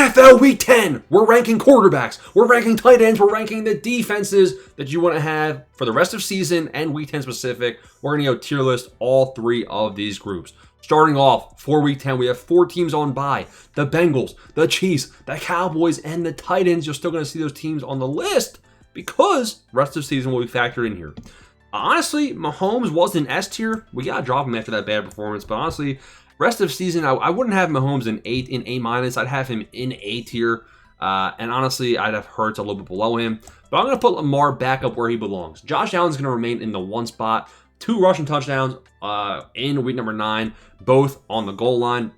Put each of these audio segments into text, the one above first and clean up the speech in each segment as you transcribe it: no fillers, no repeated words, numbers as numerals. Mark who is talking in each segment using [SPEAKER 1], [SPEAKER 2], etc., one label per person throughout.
[SPEAKER 1] NFL Week 10. We're ranking quarterbacks. We're ranking tight ends. We're ranking the defenses that you want to have for the rest of season and Week 10 specific. We're going to go tier list all three of these groups. Starting off for Week 10, we have 4 teams on bye. The Bengals, the Chiefs, the Cowboys, and the Titans. You're still going to see those teams on the list because rest of season will be factored in here. Honestly, Mahomes was in S tier. We got to drop him after that bad performance. But honestly, rest of season, I wouldn't have Mahomes in A-. I'd have him in A tier. And honestly, I'd have Hurts a little bit below him. But I'm going to put Lamar back up where he belongs. Josh Allen's going to remain in the 1 spot. 2 rushing touchdowns in week number 9, both on the goal line.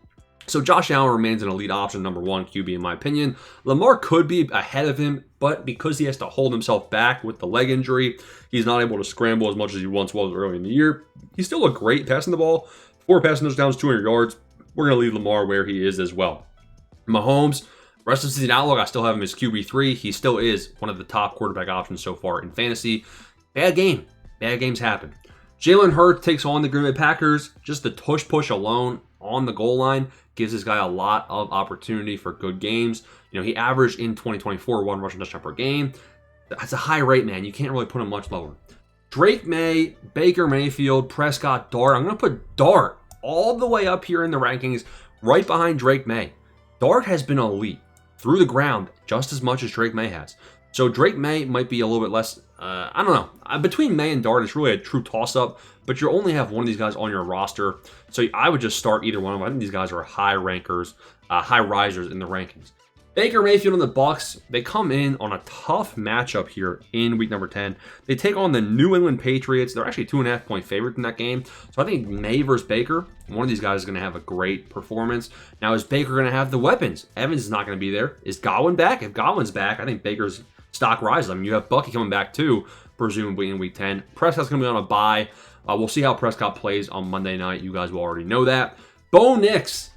[SPEAKER 1] So Josh Allen remains an elite option, number 1 QB in my opinion. Lamar could be ahead of him, but because he has to hold himself back with the leg injury, he's not able to scramble as much as he once was early in the year. He's still a great passing the ball. 4 passing touchdowns, 200 yards. We're going to leave Lamar where he is as well. Mahomes, rest of the season outlook, I still have him as QB3. He still is one of the top quarterback options so far in fantasy. Bad game. Bad games happen. Jalen Hurts takes on the Green Bay Packers. Just the tush push alone on the goal line gives this guy a lot of opportunity for good games. You know, he averaged in 2024 1 rushing touchdown per game. That's a high rate, man. You can't really put him much lower. Drake May, Baker Mayfield, Prescott, Dart. I'm going to put Dart all the way up here in the rankings, right behind Drake May. Dart has been elite through the ground just as much as Drake May has. So Drake May might be a little bit less, I don't know. Between May and Dart, it's really a true toss-up, but you only have one of these guys on your roster. So I would just start either one of them. I think these guys are high rankers, high risers in the rankings. Baker Mayfield and the Bucks, they come in on a tough matchup here in week number 10. They take on the New England Patriots. They're actually 2.5 point favorite in that game. So I think May versus Baker, one of these guys is going to have a great performance. Now, is Baker going to have the weapons? Evans is not going to be there. Is Godwin back? If Godwin's back, I think Baker's stock rises. I mean, you have Bucky coming back too, presumably in week 10. Prescott's going to be on a bye. We'll see how Prescott plays on Monday night. You guys will already know that. Bo Nix,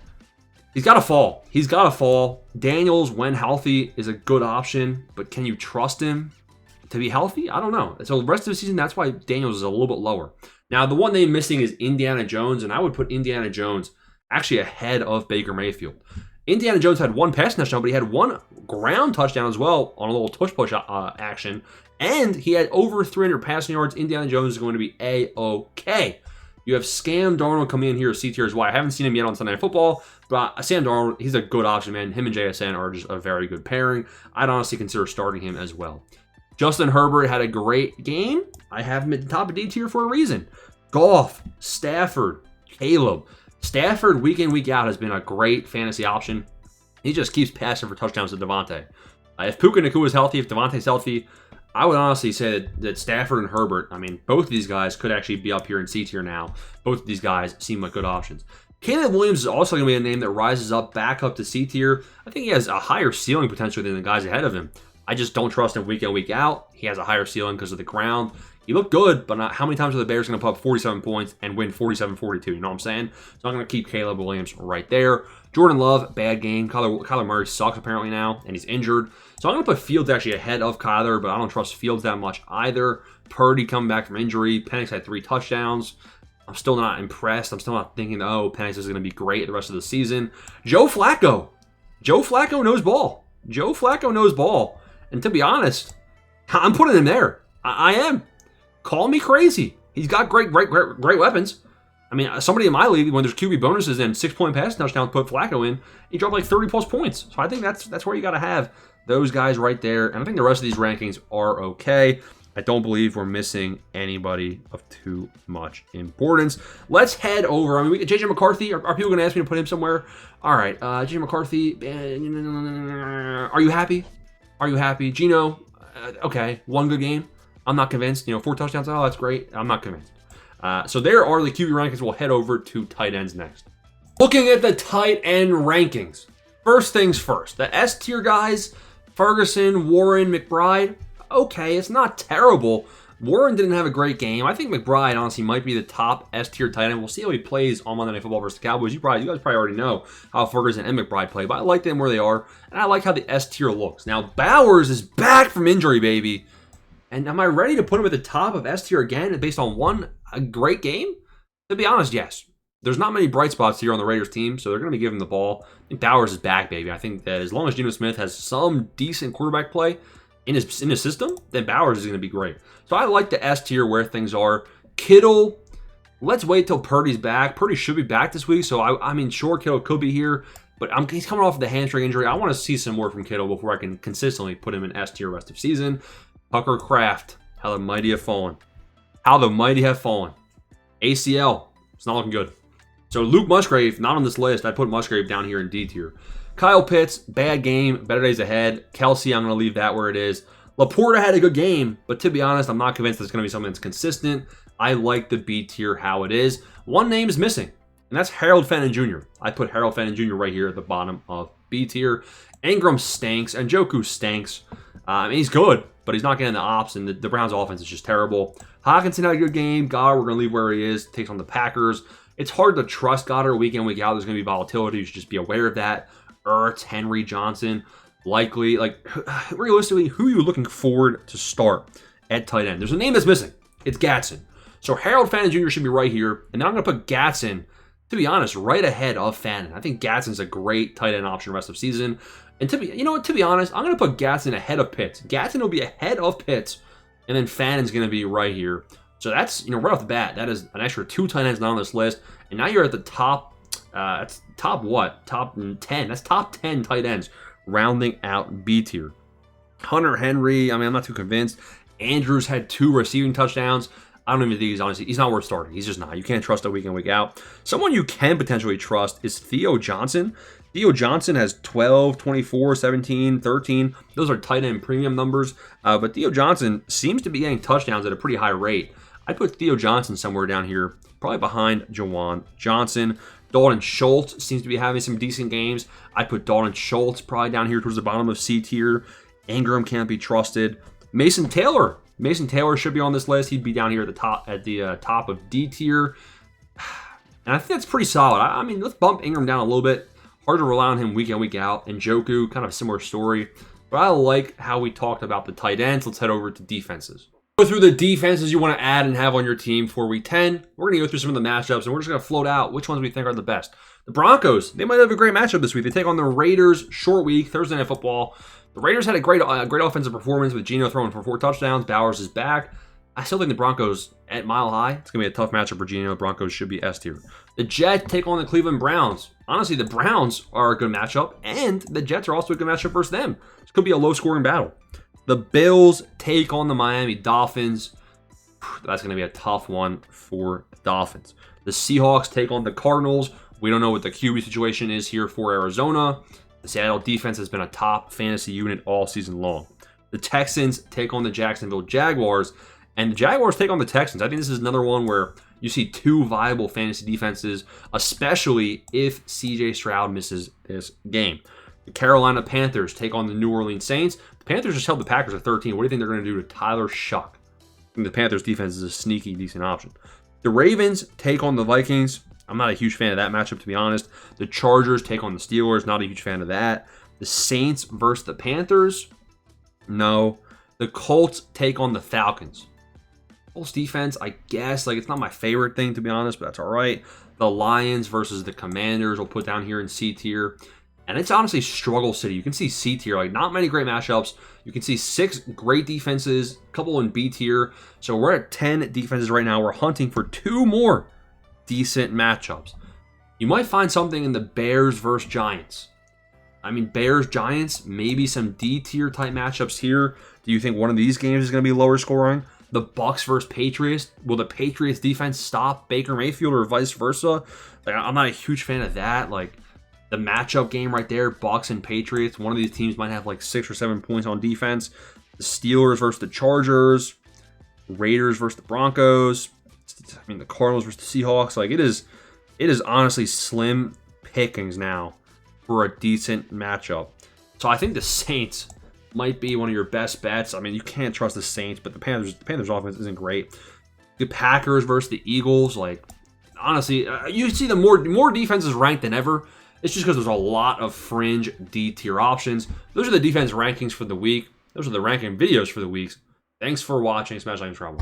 [SPEAKER 1] he's got to fall. He's got to fall. Daniels, when healthy, is a good option, but can you trust him to be healthy? I don't know. So the rest of the season, that's why Daniels is a little bit lower. Now, the one name missing is Indiana Jones, and I would put Indiana Jones actually ahead of Baker Mayfield. Indiana Jones had 1 passing touchdown, but he had 1 ground touchdown as well on a little tush-push action. And he had over 300 passing yards. Indiana Jones is going to be A-OK. You have Sam Darnold coming in here as C tier as well. I haven't seen him yet on Sunday Night Football, but Sam Darnold, he's a good option, man. Him and JSN are just a very good pairing. I'd honestly consider starting him as well. Justin Herbert had a great game. I have him at the top of D tier for a reason. Goff, Stafford, Caleb. Stafford, week in, week out, has been a great fantasy option. He just keeps passing for touchdowns to Devontae. If Puka Nacua is healthy, if Devontae's healthy, I would honestly say that Stafford and Herbert, I mean, both of these guys could actually be up here in C tier now. Both of these guys seem like good options. Caleb Williams is also going to be a name that rises up back up to C tier. I think he has a higher ceiling potentially than the guys ahead of him. I just don't trust him week in, week out. He has a higher ceiling because of the ground. He looked good, but not how many times are the Bears going to put up 47 points and win 47-42? You know what I'm saying? So I'm going to keep Caleb Williams right there. Jordan Love, bad game. Kyler Murray sucks apparently now, and he's injured. So I'm going to put Fields actually ahead of Kyler, but I don't trust Fields that much either. Purdy coming back from injury. Penix had 3 touchdowns. I'm still not impressed. I'm still not thinking, oh, Penix is going to be great the rest of the season. Joe Flacco. Joe Flacco knows ball. Joe Flacco knows ball. And to be honest, I'm putting him there. I am. Call me crazy. He's got great weapons. I mean, somebody in my league, when there's QB bonuses and 6-point passing touchdowns, put Flacco in, he dropped like 30-plus points. So I think that's where you got to have those guys right there. And I think the rest of these rankings are okay. I don't believe we're missing anybody of too much importance. Let's head over. I mean, JJ McCarthy, are people going to ask me to put him somewhere? All right, JJ McCarthy, are you happy? Are you happy? Gino, okay, 1 good game. I'm not convinced. 4 touchdowns, oh, that's great. I'm not convinced. So there are the QB rankings. We'll head over to tight ends next. Looking at the tight end rankings. First things first. The S tier guys, Ferguson, Warren, McBride. Okay, it's not terrible. Warren didn't have a great game. I think McBride, honestly, might be the top S tier tight end. We'll see how he plays on Monday Night Football versus the Cowboys. You guys probably already know how Ferguson and McBride play, but I like them where they are, and I like how the S tier looks. Now, Bowers is back from injury, baby. And am I ready to put him at the top of S tier again based on a great game? To be honest, yes. there's not many bright spots here on the Raiders team, so they're going to be giving the ball. I think Bowers is back, baby. I think that as long as Geno Smith has some decent quarterback play in his system, then Bowers is going to be great. So I like the S tier where things are. Kittle, let's wait till Purdy's back. Purdy should be back this week, so I mean, sure, Kittle could be here, but he's coming off of the hamstring injury. I want to see some more from Kittle before I can consistently put him in S tier rest of season. Tucker Kraft, how the mighty have fallen. How the mighty have fallen. ACL, it's not looking good. So Luke Musgrave, not on this list. I put Musgrave down here in D tier. Kyle Pitts, bad game, better days ahead. Kelsey, I'm going to leave that where it is. Laporta had a good game, but to be honest, I'm not convinced it's going to be something that's consistent. I like the B tier how it is. One name is missing, and that's Harold Fenton Jr. I put Harold Fenton Jr. right here at the bottom of B tier. Ingram stinks, and Njoku stinks. I mean, he's good, but he's not getting the ops, and the Browns' offense is just terrible. Hockenson had a good game. Goddard, we're going to leave where he is. Takes on the Packers. It's hard to trust Goddard week in, week out. There's going to be volatility. You should just be aware of that. Ertz, Henry, Johnson, likely. Like, realistically, who are you looking forward to start at tight end? There's a name that's missing. It's Gatson. So Harold Fenton Jr. should be right here. And then I'm going to put Gatson, to be honest, right ahead of Fenton. I think Gatson's a great tight end option rest of season. And to be honest, I'm going to put Gatson ahead of Pitts. Gatson will be ahead of Pitts. And then Fannon's going to be right here. So that's, right off the bat, that is an extra 2 tight ends not on this list. And now you're at the top, top what? Top 10. That's top 10 tight ends rounding out B tier. Hunter Henry, I mean, I'm not too convinced. Andrews had 2 receiving touchdowns. I don't even think he's not worth starting. He's just not. You can't trust a week in, week out. Someone you can potentially trust is Theo Johnson. Theo Johnson has 12, 24, 17, 13. Those are tight end premium numbers. But Theo Johnson seems to be getting touchdowns at a pretty high rate. I'd put Theo Johnson somewhere down here, probably behind Juwan Johnson. Dalton Schultz seems to be having some decent games. I'd put Dalton Schultz probably down here towards the bottom of C tier. Ingram can't be trusted. Mason Taylor should be on this list. He'd be down here at the top of D tier. And I think that's pretty solid. I mean, let's bump Ingram down a little bit. Hard to rely on him week in, week out. And Njoku, kind of a similar story. But I like how we talked about the tight ends. Let's head over to defenses. Go through the defenses you want to add and have on your team for week 10. We're going to go through some of the matchups, and we're just going to float out which ones we think are the best. The Broncos, they might have a great matchup this week. They take on the Raiders, short week, Thursday Night Football. The Raiders had a great offensive performance with Geno throwing for 4 touchdowns. Bowers is back. I still think the Broncos at Mile High, it's going to be a tough matchup for Geno. Broncos should be S tier. The Jets take on the Cleveland Browns. Honestly, the Browns are a good matchup, and the Jets are also a good matchup versus them. This could be a low-scoring battle. The Bills take on the Miami Dolphins. That's going to be a tough one for the Dolphins. The Seahawks take on the Cardinals. We don't know what the QB situation is here for Arizona. The Seattle defense has been a top fantasy unit all season long. The Texans take on the Jacksonville Jaguars. And the Jaguars take on the Texans. I think this is another one where you see 2 viable fantasy defenses, especially if CJ Stroud misses this game. The Carolina Panthers take on the New Orleans Saints. The Panthers just held the Packers at 13. What do you think they're going to do to Tyler Shuck? I think the Panthers defense is a sneaky, decent option. The Ravens take on the Vikings. I'm not a huge fan of that matchup, to be honest. The Chargers take on the Steelers. Not a huge fan of that. The Saints versus the Panthers. No. The Colts take on the Falcons. Colts defense, I guess, it's not my favorite thing, to be honest, but that's all right. The Lions versus the Commanders we'll put down here in C tier. And it's honestly struggle city. You can see C tier, not many great matchups. You can see 6 great defenses, a couple in B tier. So we're at 10 defenses right now. We're hunting for 2 more decent matchups. You might find something in the Bears versus Giants. I mean, Bears, Giants, maybe some D tier type matchups here. Do you think one of these games is going to be lower scoring? The Bucs versus Patriots. Will the Patriots defense stop Baker Mayfield or vice versa? I'm not a huge fan of that. The matchup game right there, Bucs and Patriots. One of these teams might have 6 or 7 points on defense. The Steelers versus the Chargers. Raiders versus the Broncos. I mean, the Cardinals versus the Seahawks. It is honestly slim pickings now for a decent matchup. So I think the Saints might be one of your best bets. I mean, you can't trust the Saints, but the Panthers offense isn't great. The Packers versus the Eagles, honestly, you see the more defenses ranked than ever. It's just because there's a lot of fringe D tier options. Those are the defense rankings for the week. Those are the ranking videos for the weeks. Thanks for watching. Smash like and travel.